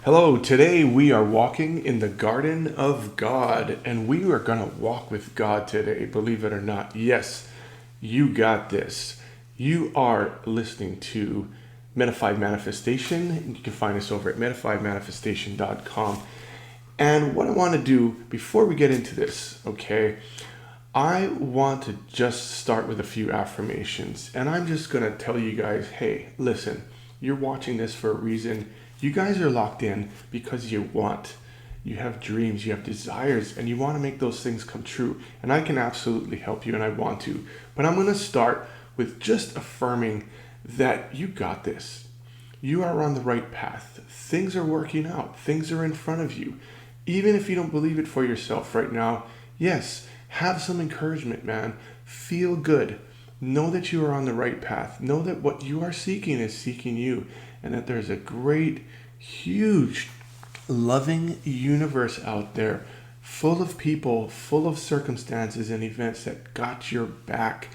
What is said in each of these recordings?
Hello, today we are walking in the garden of God, and we are going to walk with God today, believe it or not. Yes, you got this. You are listening to Metafied Manifestation. You can find us over at metafiedmanifestation.com. And what I want to do before we get into this, okay, I want to just start with a few affirmations. And I'm just going to tell you guys, hey, listen, you're watching this for a reason. You guys are locked in because you want. You have dreams, you have desires, and you want to make those things come true. And I can absolutely help you, and I want to. But I'm going to start with just affirming that you got this. You are on the right path. Things are working out. Things are in front of you. Even if you don't believe it for yourself right now, yes, have some encouragement, man. Feel good. Know that you are on the right path. Know that what you are seeking is seeking you, and that there's a great, huge, loving universe out there full of people, full of circumstances and events that got your back.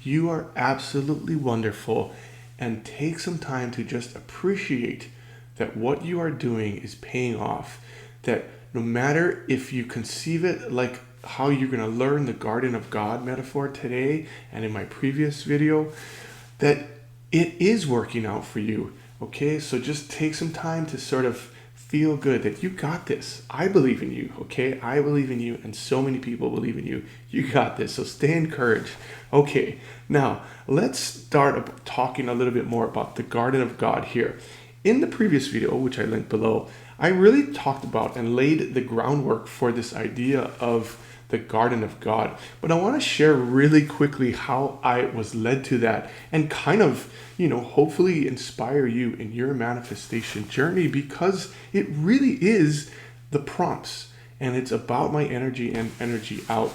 You are absolutely wonderful, and take some time to just appreciate that what you are doing is paying off. That no matter if you conceive it like how you're going to learn the Garden of God metaphor today and in my previous video, that it is working out for you. Okay, so just take some time to sort of feel good that you got this. I believe in you, okay? I believe in you, and so many people believe in you. You got this, so stay encouraged. Okay, now let's start talking a little bit more about the Garden of God here. In the previous video, which I linked below, I really talked about and laid the groundwork for this idea of the Garden of God. But I want to share really quickly how I was led to that and kind of, hopefully inspire you in your manifestation journey, because it really is the prompts, and it's about my energy and energy out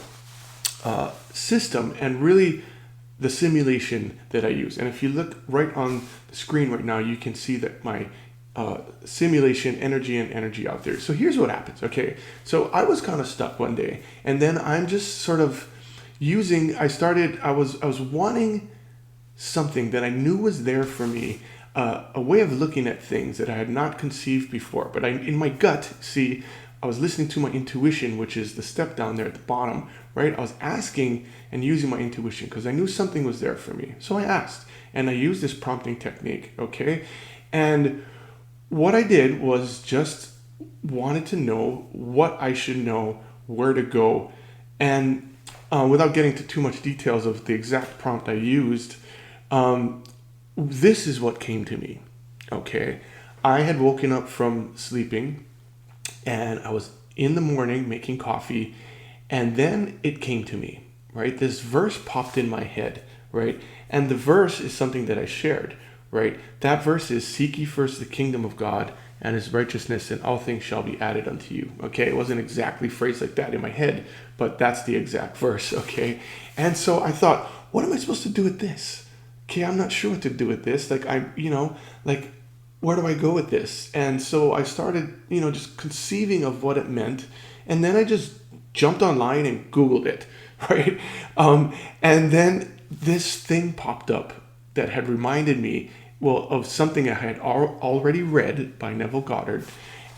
system, and really the simulation that I use. And if you look right on the screen right now, you can see that my simulation, energy and energy out there. So here's what happens. Okay, so I was kind of stuck one day, and then I'm just sort of I was wanting something that I knew was there for me, a way of looking at things that I had not conceived before. But in my gut, see, I was listening to my intuition, which is the step down there at the bottom, right? I was asking and using my intuition because I knew something was there for me. So I asked, and I used this prompting technique, okay? And what I did was just wanted to know what I should know, where to go, and without getting to too much details of the exact prompt I used, this is what came to me, okay? I had woken up from sleeping, and I was in the morning making coffee, and then it came to me, right? This verse popped in my head, right? And the verse is something that I shared, right? That verse is, seek ye first the kingdom of God and his righteousness, and all things shall be added unto you. Okay, it wasn't exactly phrased like that in my head, but that's the exact verse. Okay, and so I thought, what am I supposed to do with this? Okay, I'm not sure what to do with this. Where do I go with this? And so I started, just conceiving of what it meant, and then I just jumped online and Googled it, right? And then this thing popped up that had reminded me, of something I had already read by Neville Goddard.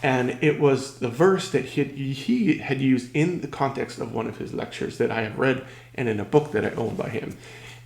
And it was the verse that he had used in the context of one of his lectures that I have read, and in a book that I own by him.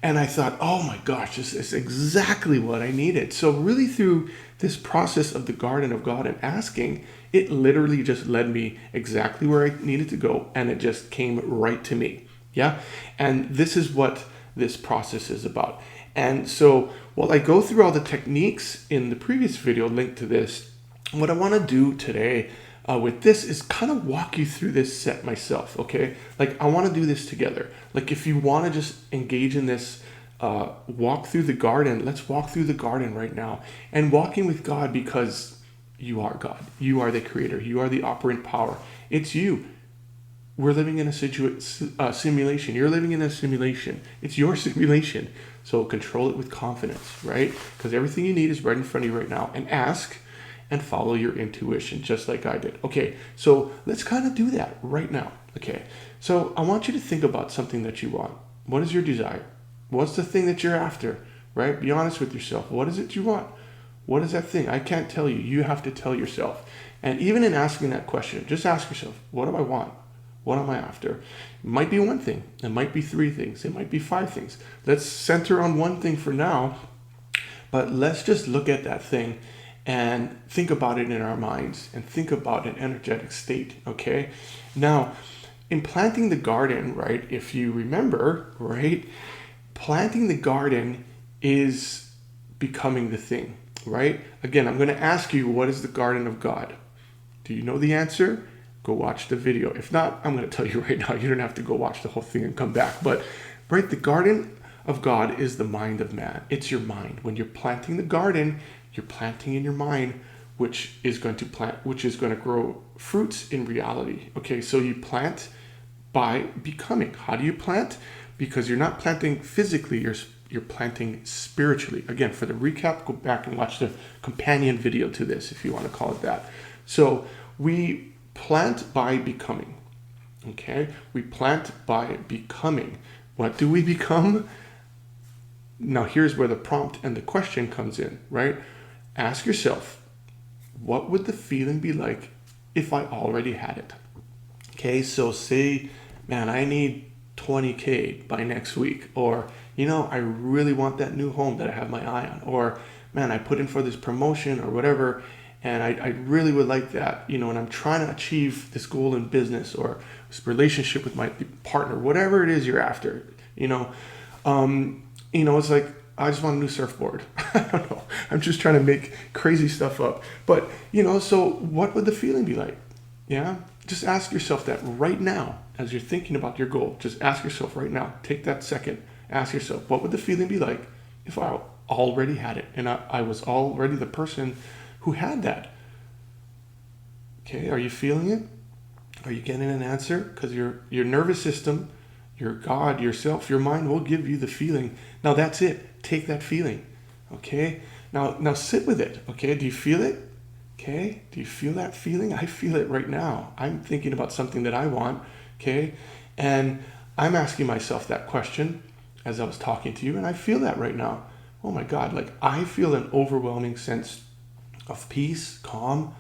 And I thought, oh my gosh, this is exactly what I needed. So really, through this process of the Garden of God and asking, it literally just led me exactly where I needed to go, and it just came right to me. Yeah. And this is what this process is about. And so while I go through all the techniques in the previous video linked to this, what I want to do today with this is kind of walk you through this set myself, okay? Like, I want to do this together. Like, if you want to just engage in this walk through the garden, let's walk through the garden right now. And walking with God, because you are God. You are the creator. You are the operant power. It's you. We're living in a simulation. You're living in a simulation. It's your simulation. So control it with confidence, right? Because everything you need is right in front of you right now. And ask and follow your intuition, just like I did. Okay, so let's kind of do that right now. Okay, so I want you to think about something that you want. What is your desire? What's the thing that you're after, right? Be honest with yourself. What is it you want? What is that thing? I can't tell you. You have to tell yourself. And even in asking that question, just ask yourself, what do I want? What am I after? It might be one thing. It might be three things. It might be five things. Let's center on one thing for now, but let's just look at that thing and think about it in our minds and think about an energetic state, okay? Now, in planting the garden, right, if you remember, right, planting the garden is becoming the thing, right? Again, I'm going to ask you, what is the garden of God? Do you know the answer? Go watch the video. If not, I'm going to tell you right now. You don't have to go watch the whole thing and come back. But, right, the garden of God is the mind of man. It's your mind. When you're planting the garden, you're planting in your mind, which is going to grow fruits in reality. Okay, so you plant by becoming. How do you plant? Because you're not planting physically, you're planting spiritually. Again, for the recap, go back and watch the companion video to this, if you want to call it that. So we plant by becoming. Okay, we plant by becoming. What do we become? Now here's where the prompt and the question comes in, right? Ask yourself, what would the feeling be like if I already had it? Okay, so say, man, I need 20K by next week, or, I really want that new home that I have my eye on, or, man, I put in for this promotion or whatever, and I really would like that, and I'm trying to achieve this goal in business or this relationship with my partner, whatever it is you're after, it's like, I just want a new surfboard. I don't know. I'm just trying to make crazy stuff up. But, so what would the feeling be like? Yeah? Just ask yourself that right now as you're thinking about your goal. Just ask yourself right now. Take that second. Ask yourself, what would the feeling be like if I already had it and I was already the person who had that? Okay, are you feeling it? Are you getting an answer? Because your nervous system, your God, yourself, your mind will give you the feeling. Now that's it. Take that feeling. Okay? Now sit with it. Okay? Do you feel it? Okay? Do you feel that feeling? I feel it right now. I'm thinking about something that I want. Okay? And I'm asking myself that question as I was talking to you, and I feel that right now. Oh my God, like I feel an overwhelming sense of peace, calm,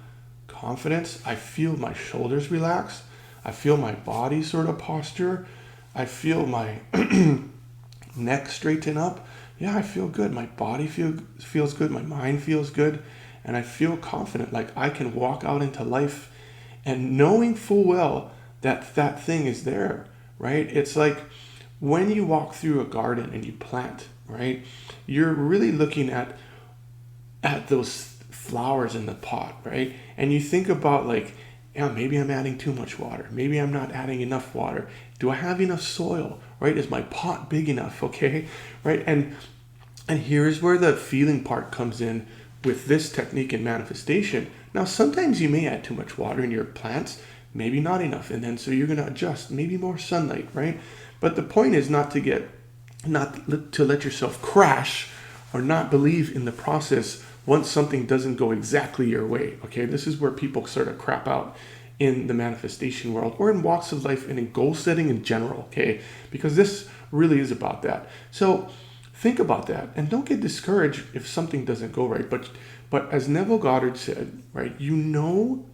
confidence. I feel my shoulders relax. I feel my body sort of posture. I feel my neck straighten up. Yeah, I feel good. My body feels good. My mind feels good. And I feel confident, like I can walk out into life and knowing full well that that thing is there, right? It's like when you walk through a garden and you plant, right? You're really looking at those flowers in the pot, right? And you think about like, yeah, maybe I'm adding too much water. Maybe I'm not adding enough water. Do I have enough soil, right? Is my pot big enough, okay? Right? And here's where the feeling part comes in with this technique in manifestation. Now, sometimes you may add too much water in your plants, maybe not enough. And then so you're going to adjust, maybe more sunlight, right? But the point is not to let yourself crash or not believe in the process once something doesn't go exactly your way, okay? This is where people sort of crap out in the manifestation world or in walks of life and in goal setting in general, okay? Because this really is about that. So think about that and don't get discouraged if something doesn't go right. But as Neville Goddard said, right, you know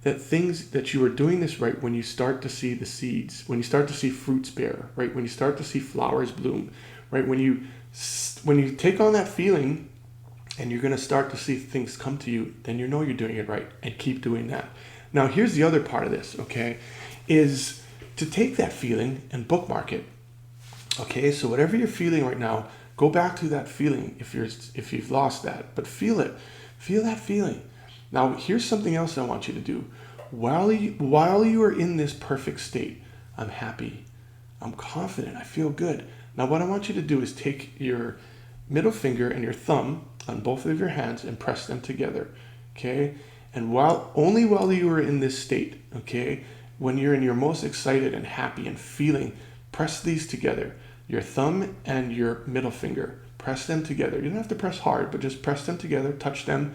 that things that you are doing this right when you start to see the seeds, when you start to see fruits bear, right? When you start to see flowers bloom, right? When you take on that feeling and you're going to start to see things come to you, then you know you're doing it right and keep doing that. Now, here's the other part of this, okay, is to take that feeling and bookmark it. Okay, so whatever you're feeling right now, go back to that feeling if you've lost that, but feel it. Feel that feeling. Now, here's something else I want you to do. While you are in this perfect state, I'm happy, I'm confident, I feel good. Now, what I want you to do is take your middle finger and your thumb on both of your hands and press them together, okay? And while you are in this state, okay, when you're in your most excited and happy and feeling, press these together. Your thumb and your middle finger, press them together. You don't have to press hard, but just press them together, touch them,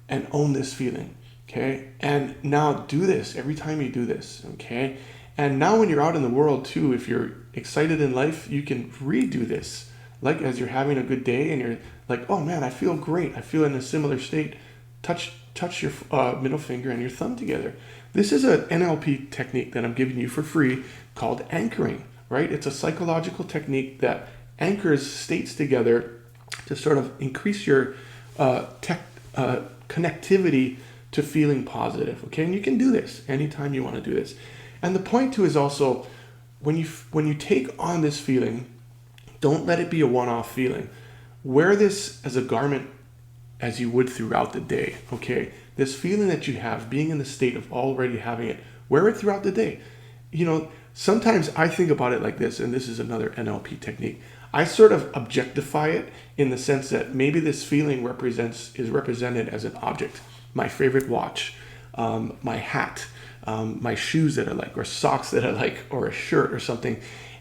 and own this feeling, okay? And now do this every time you do this, okay? And now when you're out in the world too, if you're excited in life, you can redo this like as you're having a good day and you're like, oh man, I feel great. I feel in a similar state. Touch your middle finger and your thumb together. This is an NLP technique that I'm giving you for free called anchoring, right? It's a psychological technique that anchors states together to sort of increase your connectivity to feeling positive, okay? And you can do this anytime you want to do this. And the point too is also when you take on this feeling, don't let it be a one-off feeling. Wear this as a garment as you would throughout the day, okay? This feeling that you have, being in the state of already having it, wear it throughout the day. You know, sometimes I think about it like this, and this is another NLP technique. I sort of objectify it in the sense that maybe this feeling is represented as an object. My favorite watch, my hat, my shoes that I like, or socks that I like, or a shirt or something.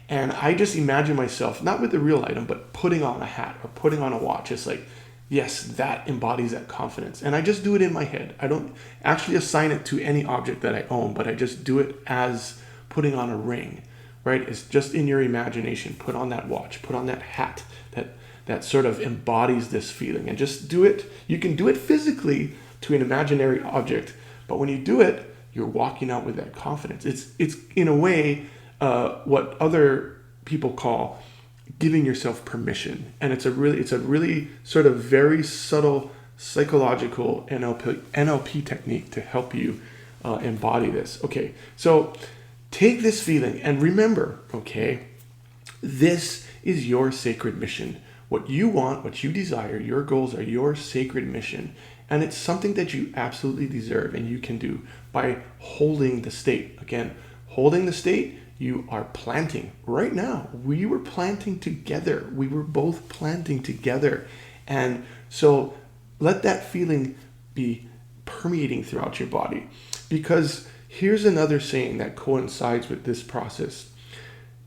And I just imagine myself, not with the real item, but putting on a hat or putting on a watch. It's like, yes, that embodies that confidence. And I just do it in my head. I don't actually assign it to any object that I own, but I just do it as putting on a ring, right? It's just in your imagination. Put on that watch, put on that hat that sort of embodies this feeling, and just do it. You can do it physically to an imaginary object, but when you do it, you're walking out with that confidence. It's in a way what other people call giving yourself permission, and it's a really sort of very subtle psychological NLP technique to help you embody this. Okay, so take this feeling and remember, okay, this is your sacred mission. What you want, what you desire, your goals are your sacred mission. And it's something that you absolutely deserve and you can do by holding the state. Again, holding the state, you are planting. Right now, we were planting together. We were both planting together. And so let that feeling be permeating throughout your body. Because here's another saying that coincides with this process.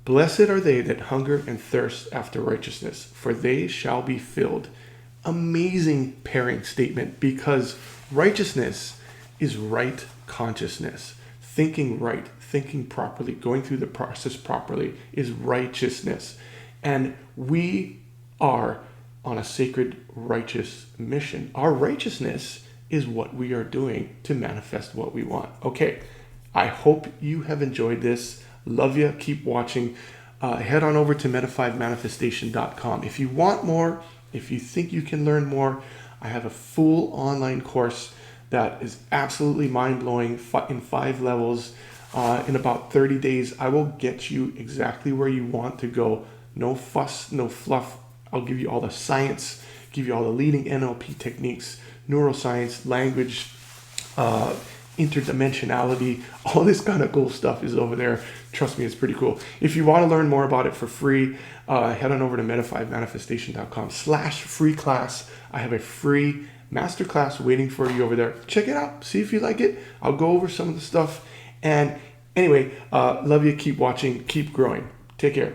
Blessed are they that hunger and thirst after righteousness, for they shall be filled. Amazing pairing statement, because righteousness is right consciousness. Thinking right, thinking properly, going through the process properly is righteousness. And we are on a sacred righteous mission. Our righteousness is what we are doing to manifest what we want. Okay, I hope you have enjoyed this. Love you. Keep watching. Head on over to meta5manifestation.com. If you want more, if you think you can learn more, I have a full online course that is absolutely mind-blowing in 5 levels. In about 30 days, I will get you exactly where you want to go. No fuss, no fluff. I'll give you all the science, give you all the leading NLP techniques, neuroscience, language, interdimensionality, all this kind of cool stuff is over there. Trust me, it's pretty cool. If you want to learn more about it for free, head on over to meta5manifestation.com/free class. I have a free masterclass waiting for you over there. Check it out. See if you like it. I'll go over some of the stuff. And anyway, love you. Keep watching. Keep growing. Take care.